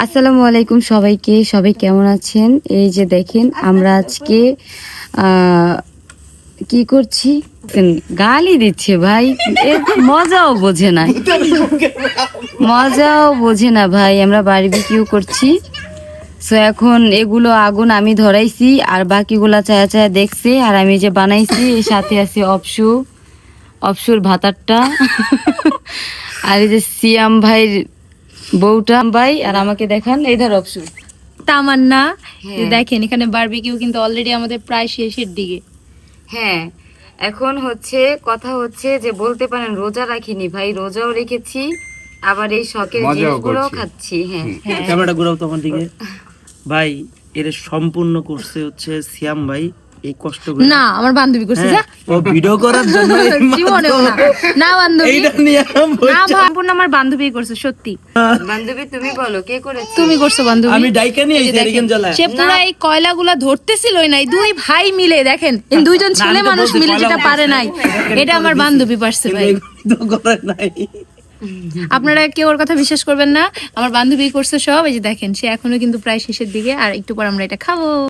আসসালামু আলাইকুম সবাইকে। সবাই কেমন আছেন? এই যে দেখেন আমরা আজকে কি করছি, গালি দিচ্ছে ভাই, এর মজাও বোঝে না, মজাও বোঝে না ভাই। আমরা বারবিকিউ করছি। সো এখন এগুলো আগুন আমি ধরাইছি আর বাকিগুলা চায়া চায়া দেখছে, আর আমি যে বানাইছি এর সাথে আছে অপসুর ভাতারটা আর এই যে সিয়াম ভাইয়ের বউটা ভাই, আর আমাকে দেখান এই ধর অপসু তামান্না। হ্যাঁ। দেখেন এখানে বারবিকিউ কিন্তু অলরেডি আমাদের প্রায় শেষের দিকে। হ্যাঁ, এখন হচ্ছে কথা হচ্ছে যে বলতে পারেন রোজা রাখিনি ভাই, রোজাও রেখেছি, আবার এই শখের মজাও জিনিসগুলোও করছি। খাচ্ছি। হ্যাঁ ক্যামেরাটা ঘুরাও তোমার দিকে। ভাই এর সম্পূর্ণ করছে হচ্ছে সিয়াম ভাই, এই কষ্ট করে। না, আমার বান্ধবী করছে। হ্যাঁ, ও ভিডিও করার জন্য জীবনেও না। না বান্ধবী, এইটা নিয়ে না সম্পূর্ণ আমার বান্ধবী করছে, সত্যি। বান্ধবী তুমি বলো কে করেছে? তুমি করছো বান্ধবী। আমি ডাইকা নিয়ে এই যে এসে দেখেন, এরিকেন জ্বালায়। সে পুরো এই কয়লাগুলা ধরতেছিলই নাই, দুই ভাই মিলে দেখেন, এই দুইজন ছেলে আমি তো মানুষ বলছি মিলে যেটা কয়লা পারে নাই, এটা আমার বান্ধবী পারছে ভাই। তো করে নাই। আপনারা কেউ ওর কথা বিশ্বাস করবেন না, আমার বান্ধবী করছে সব। এই যে দেখেন, সে এখনো কিন্তু প্রায় শেষের দিকে, আর একটু পর আমরা এটা খাবো।